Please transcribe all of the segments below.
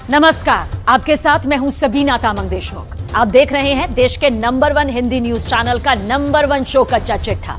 नमस्कार, आपके साथ मैं हूं सबीना तामंग देशमुख। आप देख रहे हैं देश के नंबर 1 हिंदी न्यूज चैनल का नंबर 1 शो कच्चा चिट्ठा।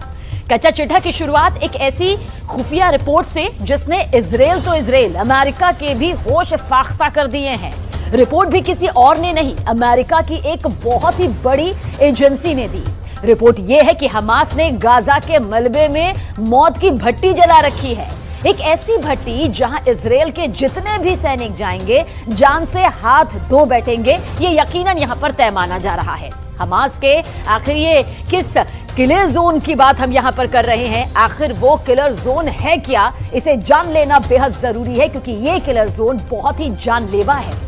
कच्चा चिट्ठा की शुरुआत एक ऐसी खुफिया रिपोर्ट से जिसने इजराइल अमेरिका के भी होश फाख्ता कर दिए हैं। रिपोर्ट भी किसी और ने नहीं, अमेरिका की एक बहुत ही बड़ी एजेंसी ने दी। रिपोर्ट यह है कि हमास ने गाजा के मलबे में मौत की भट्टी जला रखी है। एक ऐसी भट्टी जहां इजराइल के जितने भी सैनिक जाएंगे जान से हाथ धो बैठेंगे, ये यकीनन यहां पर तय माना जा रहा है। हमास के आखिर ये किस किलर जोन की बात हम यहां पर कर रहे हैं, आखिर वो किलर जोन है क्या, इसे जान लेना बेहद जरूरी है क्योंकि ये किलर जोन बहुत ही जानलेवा है।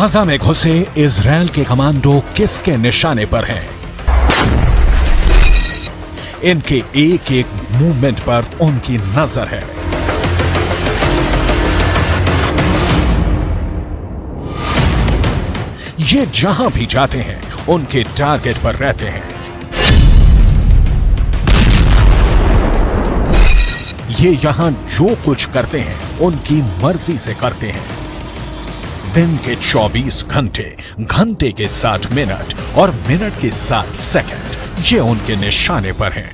गाजा में घुसे इजराइल के कमांडो किसके निशाने पर हैं? इनके एक एक मूवमेंट पर उनकी नजर है। ये जहां भी जाते हैं उनके टारगेट पर रहते हैं। ये यहां जो कुछ करते हैं उनकी मर्जी से करते हैं। दिन के 24 घंटे, घंटे के 60 मिनट और मिनट के 60 सेकंड ये उनके निशाने पर हैं।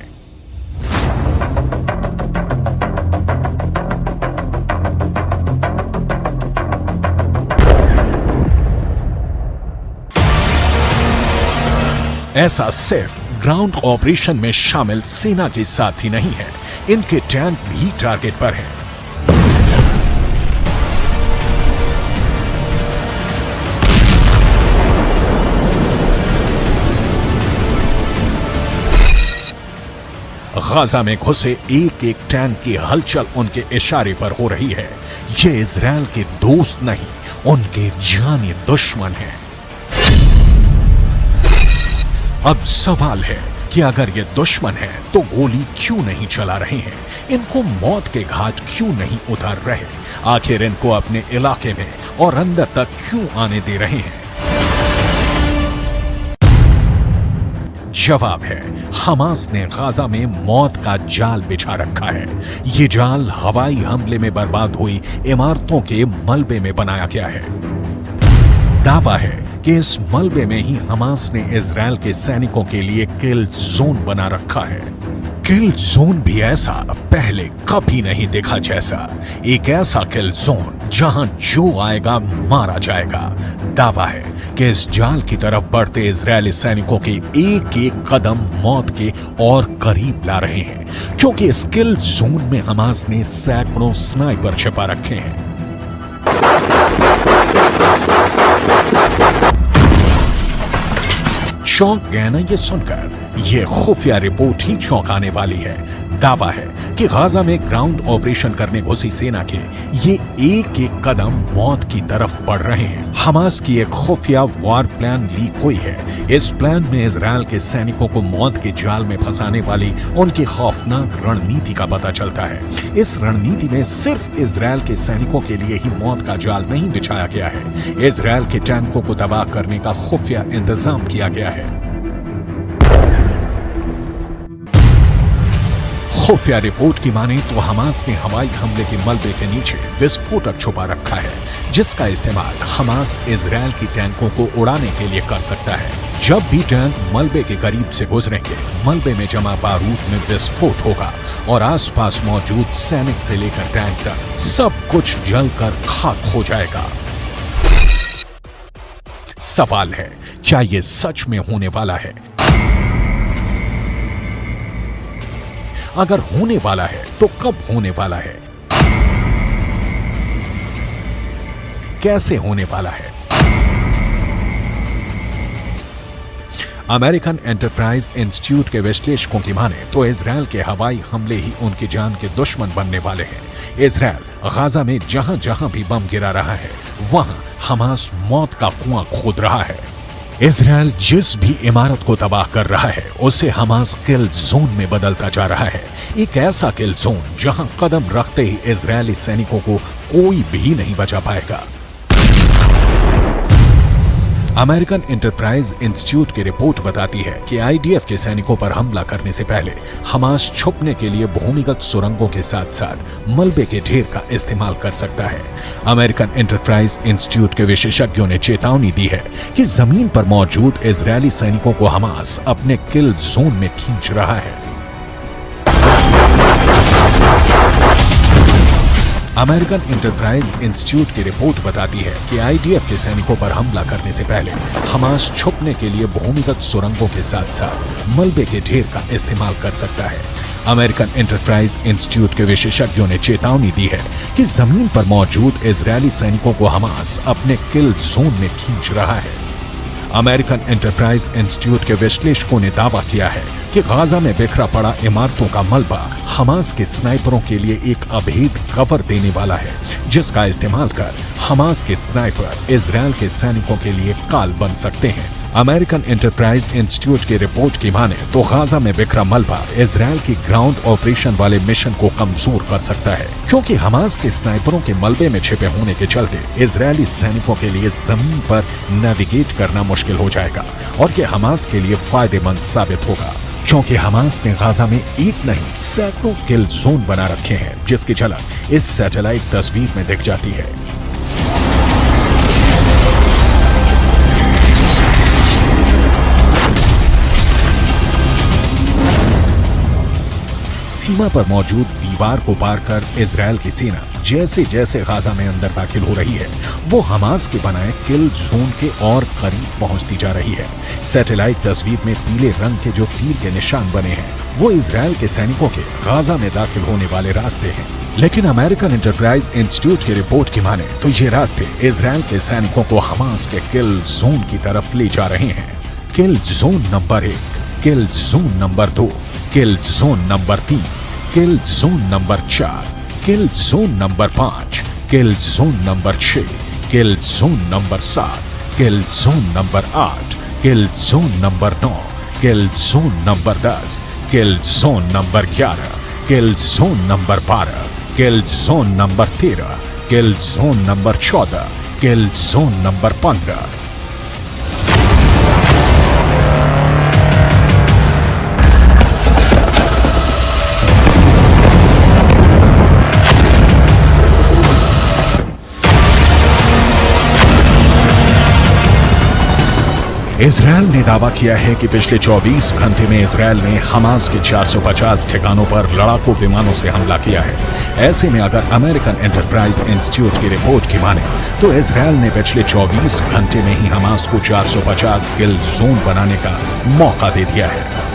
ऐसा सिर्फ ग्राउंड ऑपरेशन में शामिल सेना के साथ ही नहीं है, इनके टैंक भी टारगेट पर हैं। गाजा में घुसे एक एक टैंक की हलचल उनके इशारे पर हो रही है। ये इजराइल के दोस्त नहीं, उनके जानी दुश्मन हैं। अब सवाल है कि अगर ये दुश्मन है तो गोली क्यों नहीं चला रहे हैं, इनको मौत के घाट क्यों नहीं उतार रहे, आखिर इनको अपने इलाके में और अंदर तक क्यों आने दे रहे हैं? जवाब है, हमास ने गाजा में मौत का जाल बिछा रखा है। ये जाल हवाई हमले में बर्बाद हुई इमारतों के मलबे में बनाया गया है। दावा है कि इस मलबे में ही हमास ने इजराइल के सैनिकों के लिए किल जोन बना रखा है। किल जोन भी ऐसा पहले कभी नहीं देखा जैसा, एक ऐसा किल जोन जहां जो आएगा मारा जाएगा। दावा है कि इस जाल की तरफ बढ़ते इजरायली सैनिकों के एक एक कदम मौत के और करीब ला रहे हैं, क्योंकि इस किल जोन में हमास ने सैकड़ों स्नाइपर छिपा रखे हैं। चौंक गए ना ये सुनकर? ये खुफिया रिपोर्ट ही चौंकाने वाली है। दावा है कि गाजा में ग्राउंड ऑपरेशन करने घुसी सेना के ये एक एक कदम मौत की तरफ बढ़ रहे हैं। हमास की एक खुफिया वॉर प्लान लीक हुई है। इस प्लान में इजराइल के सैनिकों को मौत के जाल में फंसाने वाली उनकी खौफनाक रणनीति का पता चलता है। इस रणनीति में सिर्फ इजराइल के सैनिकों के लिए ही मौत का जाल नहीं बिछाया गया है, इजराइल के टैंकों को तबाह करने का खुफिया इंतजाम किया गया है। खुफिया रिपोर्ट की माने तो हमास ने हवाई हमले के मलबे के नीचे विस्फोटक छुपा रखा है, जिसका इस्तेमाल हमास इजराइल की टैंकों को उड़ाने के लिए कर सकता है। जब भी टैंक मलबे के करीब से गुजरेंगे, मलबे में जमा बारूद में विस्फोट होगा और आसपास मौजूद सैनिक से लेकर टैंक तक सब कुछ जलकर खाक हो जाएगा। सवाल है, क्या यह सच में होने वाला है? अगर होने वाला है तो कब होने वाला है, कैसे होने वाला है? अमेरिकन एंटरप्राइज इंस्टीट्यूट के विश्लेषकों की माने तो इजराइल के हवाई हमले ही उनकी जान के दुश्मन बनने वाले हैं। इजराइल गाजा में जहां जहां भी बम गिरा रहा है वहां हमास मौत का कुआं खोद रहा है। इजराइल जिस भी इमारत को तबाह कर रहा है उसे हमास किल जोन में बदलता जा रहा है। एक ऐसा किल जोन जहां कदम रखते ही इजरायली सैनिकों को कोई भी नहीं बचा पाएगा। अमेरिकन एंटरप्राइज इंस्टीट्यूट की रिपोर्ट बताती है कि आईडीएफ के सैनिकों पर हमला करने से पहले हमास छुपने के लिए भूमिगत सुरंगों के साथ साथ मलबे के ढेर का इस्तेमाल कर सकता है। अमेरिकन एंटरप्राइज इंस्टीट्यूट के विशेषज्ञों ने चेतावनी दी है कि जमीन पर मौजूद इजरायली सैनिकों को हमास अपने किल जोन में खींच रहा है। अमेरिकन एंटरप्राइज इंस्टीट्यूट की रिपोर्ट बताती है कि आईडीएफ के सैनिकों पर हमला करने से पहले हमास छुपने के लिए भूमिगत सुरंगों के साथ साथ मलबे के ढेर का इस्तेमाल कर सकता है। अमेरिकन एंटरप्राइज इंस्टीट्यूट के विशेषज्ञों ने चेतावनी दी है कि जमीन पर मौजूद इजरायली सैनिकों को हमास अपने किल जोन में खींच रहा है। अमेरिकन एंटरप्राइज इंस्टीट्यूट के विश्लेषकों ने दावा किया है कि गाजा में बिखरा पड़ा इमारतों का मलबा हमास के स्नाइपरों के लिए एक अभेद कवर देने वाला है, जिसका इस्तेमाल कर हमास के स्नाइपर इजरायल के सैनिकों के लिए काल बन सकते हैं। अमेरिकन एंटरप्राइज इंस्टीट्यूट की रिपोर्ट की माने तो गाजा में बिखरा मलबा इजरायल की ग्राउंड ऑपरेशन वाले मिशन को कमजोर कर सकता है, क्योंकि हमास के स्नाइपरों के मलबे में छिपे होने के चलते इजरायली सैनिकों के लिए जमीन पर नेविगेट करना मुश्किल हो जाएगा और ये हमास के लिए फायदेमंद साबित होगा, क्योंकि हमास ने गाजा में एक नहीं सैकड़ों किल जोन बना रखे हैं, जिसकी झलक इस सैटेलाइट तस्वीर में दिख जाती है। सीमा पर मौजूद दीवार को पार कर इजरायल की सेना जैसे जैसे गाजा में अंदर दाखिल हो रही है वो हमास के बनाए किल जोन के और करीब पहुंचती जा रही है। सैटेलाइट तस्वीर में पीले रंग के जो तीर के निशान बने हैं वो इजरायल के सैनिकों के गाजा में दाखिल होने वाले रास्ते हैं, लेकिन अमेरिकन एंटरप्राइज इंस्टीट्यूट की रिपोर्ट की माने तो ये रास्ते इजरायल के सैनिकों को हमास के किल जोन की तरफ ले जा रहे हैं। किल जोन नंबर 1, किल जोन नंबर 2, किल जोन नंबर 3, किल जोन नंबर 4, किल जोन नंबर 5, किल जोन नंबर 6, किल जोन नंबर 7, किल जोन नंबर 8, किल जोन नंबर 9, किल जोन नंबर 10, किल जोन नंबर 11, किल जोन नंबर 12, किल जोन नंबर 13, किल जोन नंबर 14, किल जोन नंबर 15। इजरायल ने दावा किया है कि पिछले 24 घंटे में Israel ने Hamas के 450 ठिकानों पर लड़ाकू विमानों से हमला किया है। ऐसे में अगर अमेरिकन एंटरप्राइज इंस्टीट्यूट की रिपोर्ट की माने तो इजरायल ने पिछले 24 घंटे में ही हमास को 450 किल जोन बनाने का मौका दे दिया है।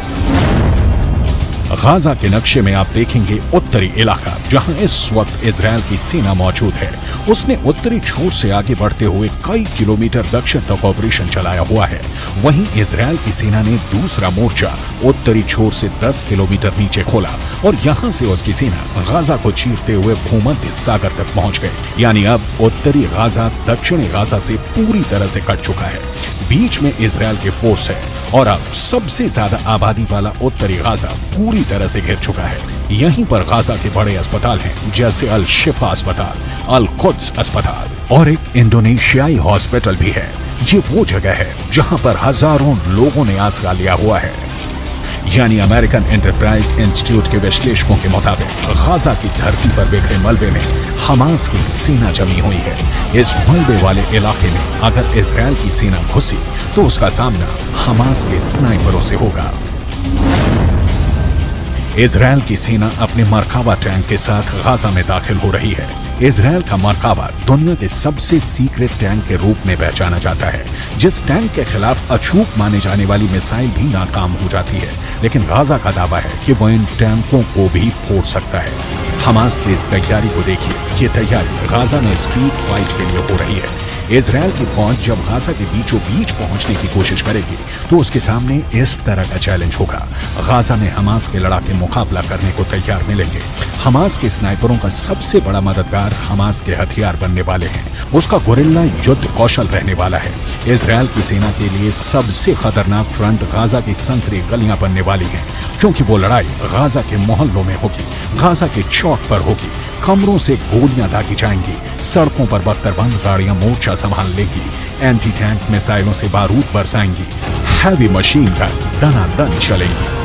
गाजा के नक्शे में आप देखेंगे उत्तरी इलाका जहां इस वक्त इजरायल की सेना मौजूद है। उसने उत्तरी छोर से आगे बढ़ते हुए कई किलोमीटर दक्षिण तक ऑपरेशन चलाया हुआ है। वहीं इजरायल की सेना ने दूसरा मोर्चा उत्तरी छोर से 10 किलोमीटर नीचे खोला और यहां से उसकी सेना गाजा को चीरते हुए भूमध्य सागर तक पहुंच गए। यानी अब उत्तरी गाजा दक्षिणी गाजा से पूरी तरह से कट चुका है। बीच में इजरायल के फोर्स है और अब सबसे ज्यादा आबादी वाला उत्तरी गाजा पूरी तरह से घिर चुका है। यहीं पर गाजा के बड़े अस्पताल हैं जैसे अल शिफा अस्पताल, अल कुद्स अस्पताल और एक इंडोनेशियाई हॉस्पिटल भी है। ये वो जगह है जहां पर हजारों लोगों ने आसरा लिया हुआ है। यानी अमेरिकन एंटरप्राइज इंस्टीट्यूट के विश्लेषकों के मुताबिक गाजा की धरती पर बिखरे मलबे में हमास की सेना जमी हुई है। इस मलबे वाले इलाके में अगर इजरायल की सेना घुसी तो उसका सामना हमास के स्नाइपरों से होगा। इजरायल की सेना अपने मरकावा टैंक के साथ गाजा में दाखिल हो रही है। इजरायल का मरकावा दुनिया के सबसे सीक्रेट टैंक के रूप में पहचाना जाता है, जिस टैंक के खिलाफ अचूक माने जाने वाली मिसाइल भी नाकाम हो जाती है। लेकिन गाजा का दावा है कि वो इन टैंकों को भी फोड़ सकता है। हमास की इस तैयारी को देखिए। ये तैयारी गाजा में स्ट्रीट फाइट के लिए हो रही है। इजराइल की फौज जब गाजा के बीचों बीच पहुंचने की कोशिश करेगी तो उसके सामने इस तरह का चैलेंज होगा। गाजा में हमास के लड़ाके मुकाबला करने को तैयार मिलेंगे। हमास के स्नाइपरों का सबसे बड़ा मददगार हमास के हथियार बनने वाले हैं। उसका गोरिल्ला युद्ध कौशल रहने वाला है। इजराइल की सेना के लिए सबसे खतरनाक फ्रंट गाजा की संकरी गलियां बनने वाली हैं, क्योंकि वो लड़ाई गाजा के मोहल्लों में होगी, गाजा के चौक पर होगी। कमरों से गोलियां दागी जाएंगी, सड़कों पर बख्तरबंद गाड़ियां मोर्चा संभाल लेंगी, एंटी टैंक मिसाइलों से बारूद बरसाएंगी, हैवी मशीन गन दनादन चलेंगी।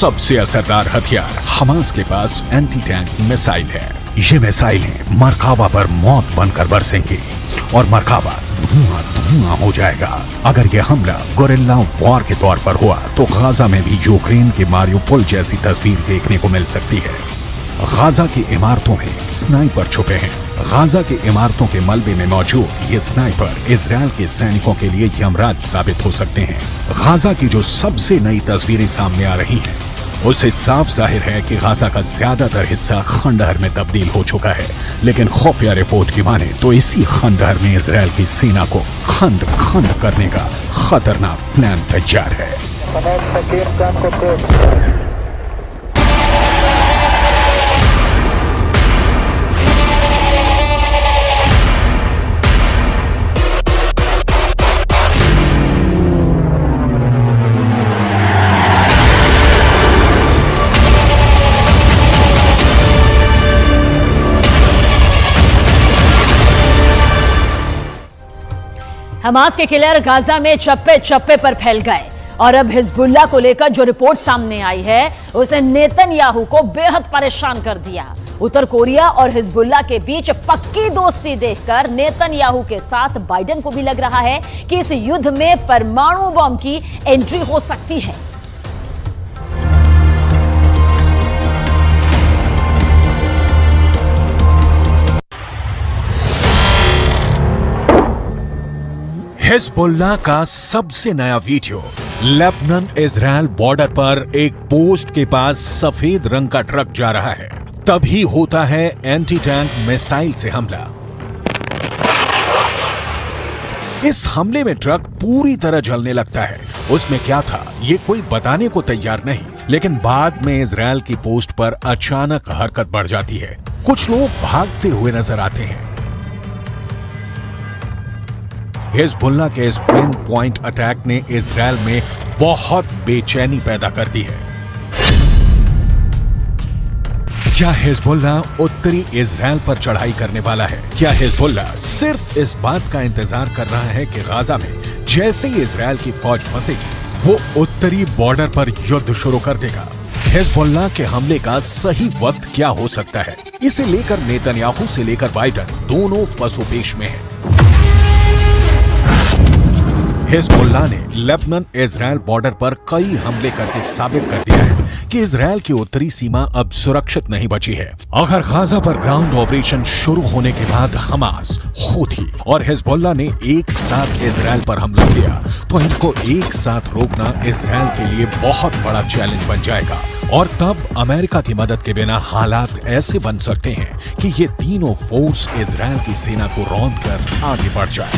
सबसे असरदार हथियार हमास के पास एंटी टैंक मिसाइल है। ये मिसाइलें मरकावा पर मौत बनकर बरसेंगी और मरकावा धुआं धुआं हो जाएगा। अगर यह हमला गोरिल्ला वॉर के तौर पर हुआ तो गाजा में भी यूक्रेन के मारियोपोल जैसी तस्वीर देखने को मिल सकती है। गाजा की इमारतों में स्नाइपर छुपे हैं। गाजा की इमारतों के मलबे में मौजूद ये स्नाइपर इजराइल के सैनिकों के लिए यमराज साबित हो सकते हैं। गाजा की जो सबसे नई तस्वीरें सामने आ रही हैं, उससे साफ जाहिर है कि गाजा का ज्यादातर हिस्सा खंडहर में तब्दील हो चुका है। लेकिन खुफिया रिपोर्ट की माने तो इसी खंडहर में इजराइल की सेना को खंड खंड करने का खतरनाक प्लान तैयार है। हमास के किलर गाजा में चप्पे चप्पे पर फैल गए और अब हिजबुल्लाह को लेकर जो रिपोर्ट सामने आई है उसे नेतन्याहू को बेहद परेशान कर दिया। उत्तर कोरिया और हिजबुल्लाह के बीच पक्की दोस्ती देखकर नेतन्याहू के साथ बाइडेन को भी लग रहा है कि इस युद्ध में परमाणु बम की एंट्री हो सकती है। हिजबुल्लाह का सबसे नया वीडियो। लेबनान इजराइल बॉर्डर पर एक पोस्ट के पास सफेद रंग का ट्रक जा रहा है। तभी होता है एंटी टैंक मिसाइल से हमला। इस हमले में ट्रक पूरी तरह जलने लगता है। उसमें क्या था ये कोई बताने को तैयार नहीं, लेकिन बाद में इजराइल की पोस्ट पर अचानक हरकत बढ़ जाती है। कुछ लोग भागते हुए नजर आते हैं। हिजबुल्लाह के इस पिन पॉइंट अटैक ने इजराइल में बहुत बेचैनी पैदा कर दी है। क्या हिजबुल्लाह उत्तरी इजराइल पर चढ़ाई करने वाला है? क्या हिजबुल्लाह सिर्फ इस बात का इंतजार कर रहा है कि गाजा में जैसे ही इजराइल की फौज फंसेगी वो उत्तरी बॉर्डर पर युद्ध शुरू कर देगा? हिजबुल्लाह के हमले का सही वक्त क्या हो सकता है? इसे लेकर नेतन्याहू से लेकर बाइडेन दोनों पसोपेश में हैं। हिजबुल्लाह ने लेबनान इजराइल बॉर्डर पर कई हमले करके साबित कर दिया है कि इजराइल की उत्तरी सीमा अब सुरक्षित नहीं बची है। अगर गाजा पर ग्राउंड ऑपरेशन शुरू होने के बाद हमास, हूथी और हिजबुल्लाह ने एक साथ इजराइल पर हमला किया तो इनको एक साथ रोकना इजराइल के लिए बहुत बड़ा चैलेंज बन जाएगा। और तब अमेरिका की मदद के बिना हालात ऐसे बन सकते हैं कि ये तीनों फोर्स इजराइल की सेना को रौंद कर आगे बढ़ जाए।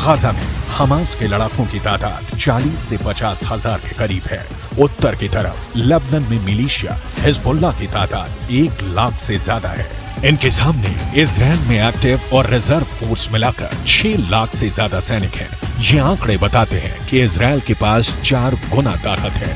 गाजा में हमास के लड़ाकों की तादाद 40 से 50 हजार के करीब है। उत्तर की तरफ लेबनान में मिलिशिया हिजबुल्लाह की तादाद 1 लाख से ज्यादा है। इनके सामने इजराइल में एक्टिव और रिजर्व फोर्स मिलाकर 6 लाख से ज्यादा सैनिक हैं। ये आंकड़े बताते हैं कि इजराइल के पास 4 गुना ताकत है।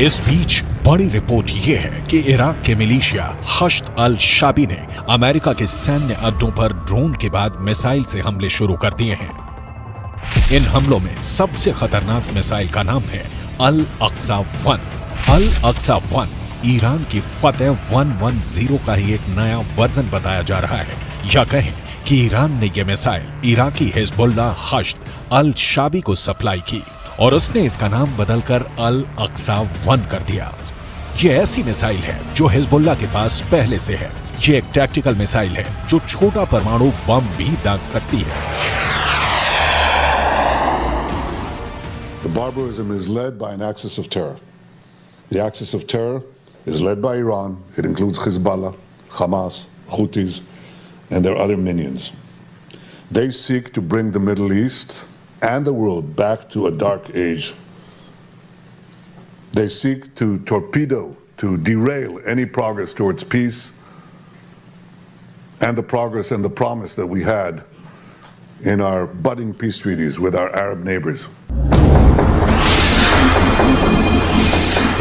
इस बीच बड़ी रिपोर्ट यह है कि इराक के मिलिशिया हश्द अल शाबी ने अमेरिका के सैन्य अड्डों पर ड्रोन के बाद मिसाइल से हमले शुरू कर दिए हैं। इन हमलों में सबसे खतरनाक मिसाइल का नाम है अल अक्सा 1। अल अक्सा 1 ईरान की फतेह 110 का ही एक नया वर्जन बताया जा रहा है, या कहें कि ईरान ने यह मिसाइल इराकी हिजबुल्लाह हश्द अल शाबी को सप्लाई की और उसने इसका नाम बदलकर अल अक्सा 1 कर दिया। यह ऐसी मिसाइल है जो हिजबुल्लाह के पास पहले से है। यह एक टैक्टिकल मिसाइल है जो छोटा परमाणु बम भी दाग सकती है। The barbarism is led by an axis of terror. The axis of terror is led by Iran. It includes Hezbollah, Hamas, Houthis, and their other minions. They seek to bring the Middle East and the world back to a dark age. They seek to torpedo, to derail any progress towards peace and the progress and the promise that we had in our budding peace treaties with our Arab neighbors.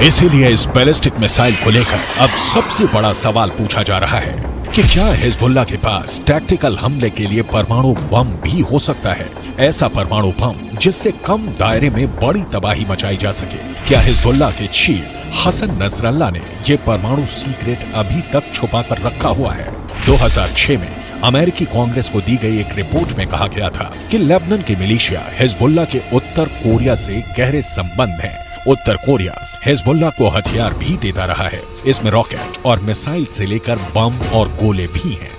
इसीलिए इस ballistic missile को लेकर अब सबसे बड़ा सवाल पूछा जा रहा है कि क्या हिजबुल्लाह के पास टैक्टिकल हमले के लिए परमाणु बम भी हो सकता है, ऐसा परमाणु बम जिससे कम दायरे में बड़ी तबाही मचाई जा सके। क्या हिजबुल्लाह के चीफ हसन नसरल्लाह ने यह परमाणु सीक्रेट अभी तक छुपा कर रखा हुआ है? 2006 में अमेरिकी कांग्रेस को दी गई एक रिपोर्ट में कहा गया था कि लेबनान के मिलिशिया हिजबुल्लाह के उत्तर कोरिया से गहरे संबंध हैं। उत्तर कोरिया हिजबुल्लाह को हथियार भी देता रहा है। इसमें रॉकेट और मिसाइल से लेकर बम और गोले भी हैं।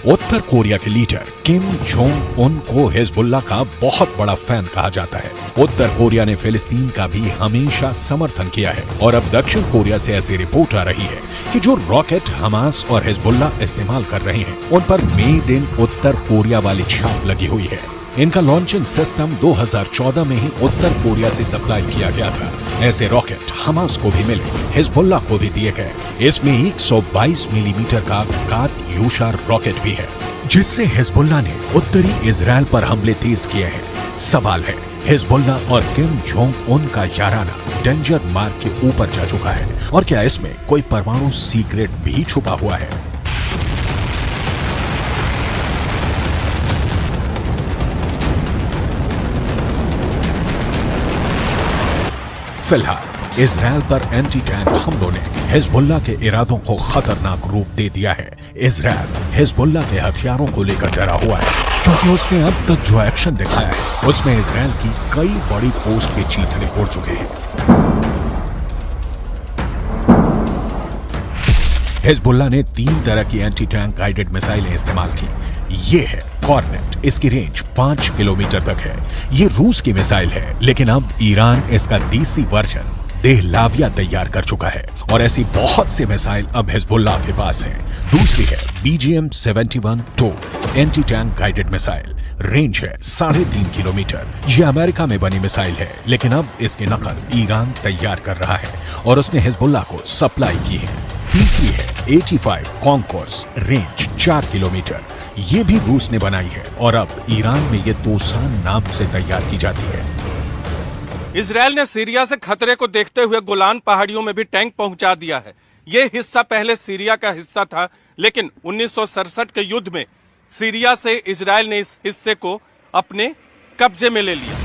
उत्तर कोरिया के लीडर किम जोंग उन को हिजबुल्लाह का बहुत बड़ा फैन कहा जाता है। उत्तर कोरिया ने फिलिस्तीन का भी हमेशा समर्थन किया है और अब दक्षिण कोरिया से ऐसी रिपोर्ट आ रही है कि जो रॉकेट हमास और हिजबुल्लाह इस्तेमाल कर रहे हैं उन पर मेड इन उत्तर कोरिया वाली छाप लगी हुई है। इनका लॉन्चिंग सिस्टम 2014 में ही उत्तर कोरिया से सप्लाई किया गया था। ऐसे रॉकेट हमास को भी मिले, हिजबुल्लाह को भी दिए गए। इसमें 122 मिलीमीटर का कात्यूशा रॉकेट भी है, जिससे हिजबुल्लाह ने उत्तरी इजराइल पर हमले तेज किए हैं। सवाल है, हिजबुल्लाह और किम जोंग उन का याराना डेंजर मार्क के ऊपर जा चुका है और क्या इसमें कोई परमाणु सीक्रेट भी छुपा हुआ है? फिलहाल इजराइल पर एंटी टैंक हमलों ने हिजबुल्लाह के इरादों को खतरनाक रूप दे दिया है। इजराइल हिजबुल्लाह के हथियारों को लेकर डरा हुआ है क्योंकि उसने अब तक जो एक्शन दिखाया है उसमें इजराइल की कई बड़ी पोस्ट के चीथड़े उड़ चुके हैं। हिजबुल्लाह ने 3 तरह की एंटी टैंक गाइडेड मिसाइलें इस्तेमाल की। ये है कॉर्नेट, इसकी रेंज 5 किलोमीटर तक है। ये रूस की मिसाइल है, लेकिन अब ईरान इसका देसी वर्जन देहलाविया तैयार कर चुका है और ऐसी बहुत सी मिसाइल अब हिजबुल्लाह के पास हैं। दूसरी है BGM-71 anti tank guided missile, range है 3.5 किलोमीटर। यह अमेरिका में बनी मिसाइल है, लेकिन अब इसकी नकल ईरान तैयार कर रहा है और उसने हिजबुल्लाह को सप्लाई की है। तीसरी है 85 कॉन्कोर्स, रेंज 4 किलोमीटर। ये भी रूस ने बनाई है और अब ईरान में ये दोसान नाम से तैयार की जाती है। इजराइल ने सीरिया से खतरे को देखते हुए गोलान पहाड़ियों में भी टैंक पहुंचा दिया है। ये हिस्सा पहले सीरिया का हिस्सा था, लेकिन 1967 के युद्ध में सीरिया से इजराइल ने इस हिस्से को अपने कब्जे में ले लिया।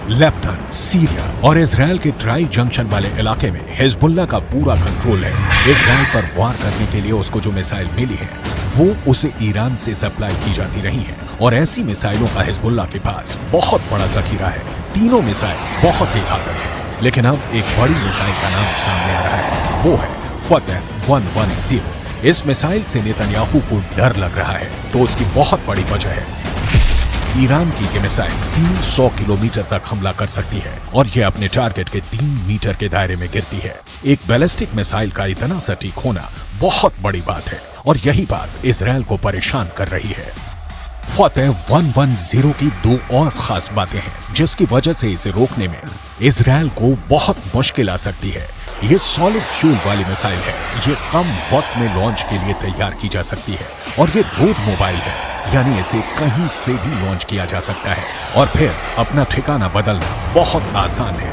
लेबनान, सीरिया और इजराइल के ट्राई जंक्शन वाले इलाके में हिजबुल्लाह का पूरा कंट्रोल है। इजराइल पर वार करने के लिए उसको जो मिसाइल मिली है वो उसे ईरान से सप्लाई की जाती रही है और ऐसी मिसाइलों का हिजबुल्लाह के पास बहुत बड़ा जखीरा है। तीनों मिसाइल बहुत ही घातक है, लेकिन अब एक बड़ी मिसाइल का नाम सामने आ रहा है, वो है फतेह 110। इस मिसाइल से नेतन्याहू को डर लग रहा है, तो उसकी बहुत बड़ी वजह है ईरान की ये मिसाइल 300 किलोमीटर तक हमला कर सकती है और ये अपने टारगेट के 3 मीटर के दायरे में गिरती है। एक बैलिस्टिक मिसाइल का इतना सटीक होना बहुत बड़ी बात है और यही बात इजराइल को परेशान कर रही है। फतेह 110 की 2 और खास बातें हैं जिसकी वजह से इसे रोकने में इजराइल को बहुत मुश्किल आ सकती है। ये सॉलिड फ्यूल वाली मिसाइल है, ये कम वक्त में लॉन्च के लिए तैयार की जा सकती है और ये रोड मोबाइल है, यानी इसे कहीं से भी लॉन्च किया जा सकता है और फिर अपना ठिकाना बदलना बहुत आसान है।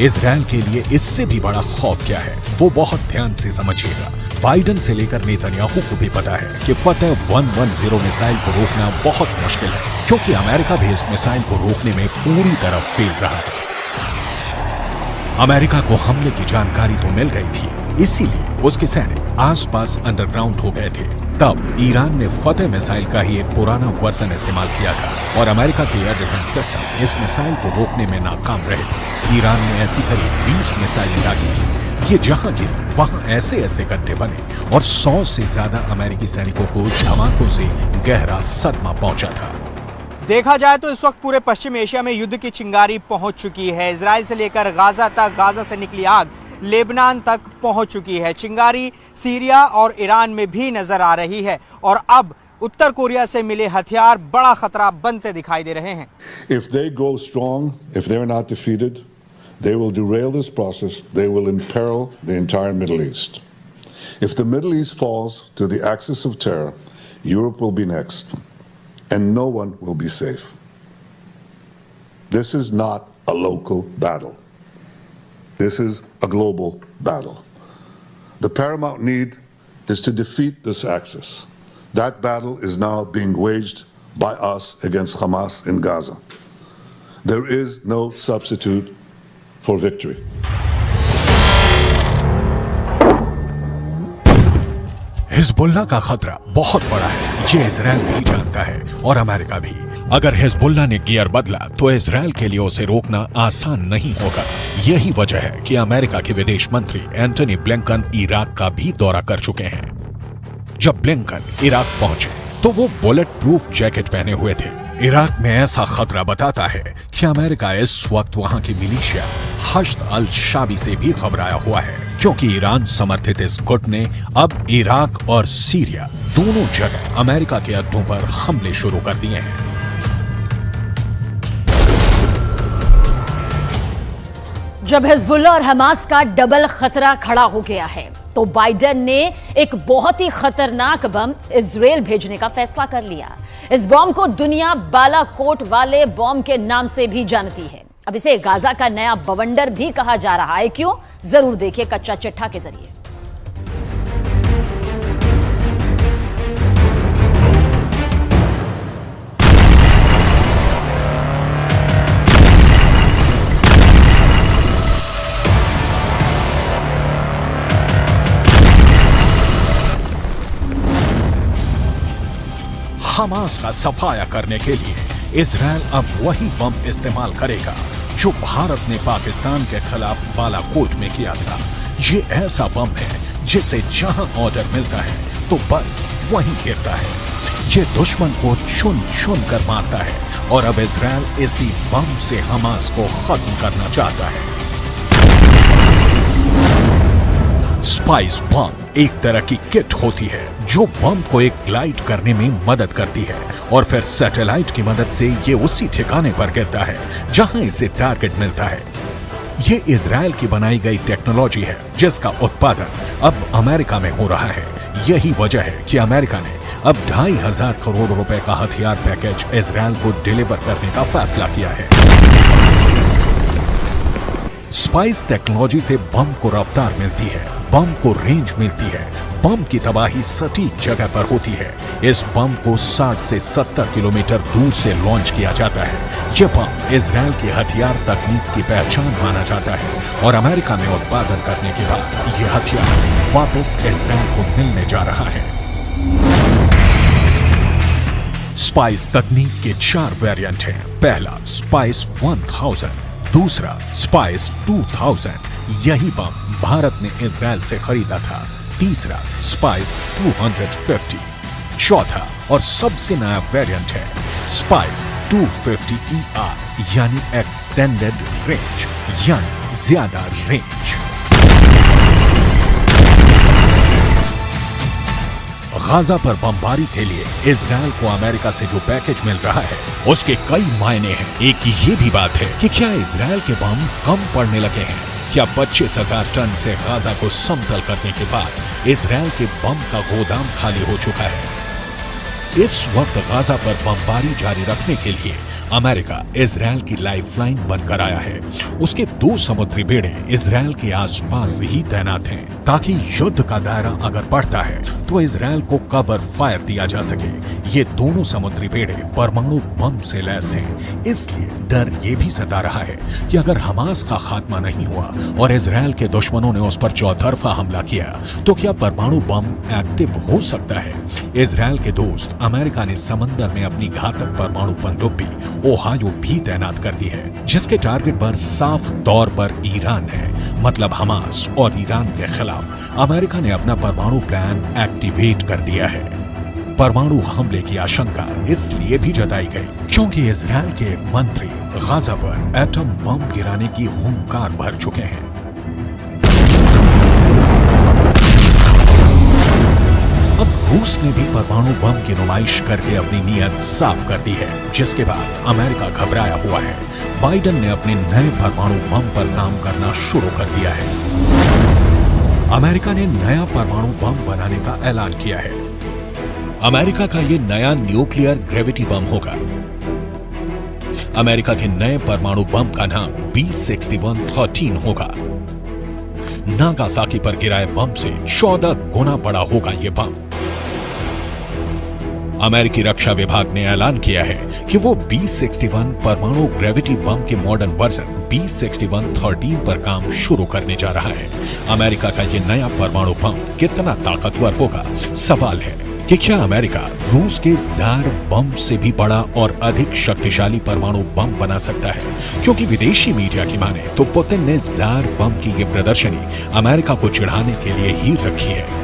इजराइल के लिए इससे भी बड़ा खौफ क्या है, वो बहुत ध्यान से समझिएगा। बाइडेन से लेकर नेतन्याहू को भी पता है कि फतेह 110 मिसाइल को रोकना बहुत मुश्किल है, क्योंकि अमेरिका भी इस मिसाइल को रोकने में पूरी तरह फेल रहा है। अमेरिका को हमले की जानकारी तो मिल गई थी, इसीलिए उसके सैनिक आसपास अंडरग्राउंड हो गए थे। तब ईरान ने फतेह मिसाइल का ही एक पुराना वर्जन इस्तेमाल किया था और अमेरिका के एयर डिफेंस सिस्टम इस मिसाइल को रोकने में नाकाम रहे थे। ईरान ने ऐसी करीब 20 मिसाइलें दागी थी। ये जहां गिरी वहां ऐसे ऐसे गड्ढे बने और 100 से ज्यादा अमेरिकी सैनिकों को धमाकों से गहरा सदमा पहुंचा था। देखा जाए तो इस वक्त पूरे पश्चिम एशिया में युद्ध की चिंगारी पहुंच चुकी है। इजराइल से लेकर गाजा तक, गाजा से निकली आग लेबनान तक पहुंच चुकी है। चिंगारी सीरिया और ईरान में भी नजर आ रही है और अब उत्तर कोरिया से मिले हथियार बड़ा खतरा बनते दिखाई दे रहे हैं। If they go strong, if they're not defeated, they will derail this process. They will imperil the entire Middle East. If the Middle East falls to the axis of terror, Europe will be next, and no one will be safe. This is not a local battle. This is a global battle. The paramount need is to defeat this axis. That battle is now being waged by us against Hamas in Gaza. There is no substitute for victory. Hezbollah का खतरा बहुत बड़ा है, ये Israel भी जानता है और अमेरिका भी। अगर हिजबुल्लाह ने गियर बदला तो इजराइल के लिए उसे रोकना आसान नहीं होगा। यही वजह है कि अमेरिका के विदेश मंत्री एंटनी ब्लिंकन इराक का भी दौरा कर चुके हैं। जब ब्लिंकन इराक पहुंचे तो वो बुलेट प्रूफ जैकेट पहने हुए थे। इराक में ऐसा खतरा बताता है कि अमेरिका इस वक्त वहां की मिलिशिया हश्द अल शाबी से भी घबराया हुआ है, क्योंकि ईरान समर्थित इस गुट ने अब इराक और सीरिया दोनों जगह अमेरिका के अड्डों पर हमले शुरू कर दिए हैं। जब हिजबुल्लाह और हमास का डबल खतरा खड़ा हो गया है तो बाइडेन ने एक बहुत ही खतरनाक बम इजराइल भेजने का फैसला कर लिया। इस बम को दुनिया बालाकोट वाले बम के नाम से भी जानती है। अब इसे गाजा का नया बवंडर भी कहा जा रहा है। क्यों? जरूर देखिए कच्चा चिट्ठा के जरिए। हमास का सफाया करने के लिए इजराइल अब वही बम इस्तेमाल करेगा जो भारत ने पाकिस्तान के खिलाफ बालाकोट में किया था। ये ऐसा बम है जिसे जहां ऑर्डर मिलता है तो बस वहीं गिरता है। ये दुश्मन को चुन चुन कर मारता है और अब इजराइल इसी बम से हमास को खत्म करना चाहता है। स्पाइस बम एक तरह की किट होती है जो बम को एक ग्लाइड करने में मदद करती है और फिर सैटेलाइट की मदद से ये उसी ठिकाने पर गिरता है जहां इसे टारगेट मिलता है। ये इजराइल की बनाई गई टेक्नोलॉजी है जिसका उत्पादन अब अमेरिका में हो रहा है। यही वजह है कि अमेरिका ने अब 2,500 करोड़ रुपए का हथियार पैकेज इजराइल को डिलीवर करने का फैसला किया है। स्पाइस टेक्नोलॉजी से बम को रफ्तार मिलती है, बम को रेंज मिलती है, बम की तबाही सटीक जगह पर होती है। इस बम को 60 से 70 किलोमीटर दूर से लॉन्च किया जाता है। यह बम इजराइल की हथियार तकनीक की पहचान माना जाता है और अमेरिका में उत्पादन करने के बाद यह हथियार वापस इजराइल को मिलने जा रहा है। स्पाइस तकनीक के 4 वेरिएंट हैं। पहला स्पाइस 1000, दूसरा स्पाइस 2000, यही बम भारत ने इजराइल से खरीदा था। तीसरा स्पाइस 250, चौथा और सबसे नया वेरिएंट है स्पाइस 250ER यानी एक्सटेंडेड रेंज, यानी ज्यादा रेंज। गाजा पर बमबारी के लिए इजराइल को अमेरिका से जो पैकेज मिल रहा है उसके कई मायने हैं। एक ये भी बात है कि क्या इजराइल के बम कम पड़ने लगे हैं? क्या 25,000 टन से गाजा को समतल करने के बाद इजराइल के बम का गोदाम खाली हो चुका है? इस वक्त गाजा पर बमबारी जारी रखने के लिए अमेरिका इजराइल की लाइफलाइन बनकर आया है। उसके 2 समुद्री बेड़े इजराइल के आसपास ही तैनात हैं ताकि युद्ध का दायरा अगर बढ़ता है तो इजराइल को कवर फायर दिया जा सके। ये दोनों समुद्री बेड़े परमाणु बम से लैस हैं, इसलिए डर ये भी सता रहा है कि अगर हमास का खात्मा नहीं हुआ और इजराइल के दुश्मनों ने उस पर चौतरफा हमला किया तो क्या परमाणु बम एक्टिव हो सकता है? इजराइल के दोस्त अमेरिका ने समंदर में अपनी घातक परमाणु पनडुब्बी ओहायो भी तैनात कर दी है, जिसके टारगेट पर साफ तौर पर ईरान है। मतलब हमास और ईरान के खिलाफ अमेरिका ने अपना परमाणु प्लान एक्टिवेट कर दिया है। परमाणु हमले की आशंका इसलिए भी जताई गई क्योंकि इजराइल के एक मंत्री गाजा पर एटम बम गिराने की हुंकार भर चुके हैं। अब रूस ने भी परमाणु बम की नुमाइश करके अपनी नीयत साफ कर दी है, जिसके बाद अमेरिका घबराया हुआ है। बाइडेन ने अपने नए परमाणु बम पर काम करना शुरू कर दिया है। अमेरिका ने नया परमाणु बम बनाने का ऐलान किया है। अमेरिका का ये नया न्यूक्लियर ग्रेविटी बम होगा। अमेरिका के नए परमाणु बम का नाम B6113 होगा। नागासाकी पर गिराए बम से 14 गुना बड़ा होगा यह बम। अमेरिकी रक्षा विभाग ने ऐलान किया है कि वो B61 परमाणु ग्रेविटी बम के मॉडर्न वर्जन B6113 पर काम शुरू करने जा रहा है। अमेरिका का यह नया परमाणु बम कितना ताकतवर होगा? सवाल है कि क्या अमेरिका रूस के जार बम से भी बड़ा और अधिक शक्तिशाली परमाणु बम बना सकता है? क्योंकि विदेशी मीडिया की माने तो पुतिन ने जार बम की ये प्रदर्शनी अमेरिका को चिढ़ाने के लिए ही रखी है।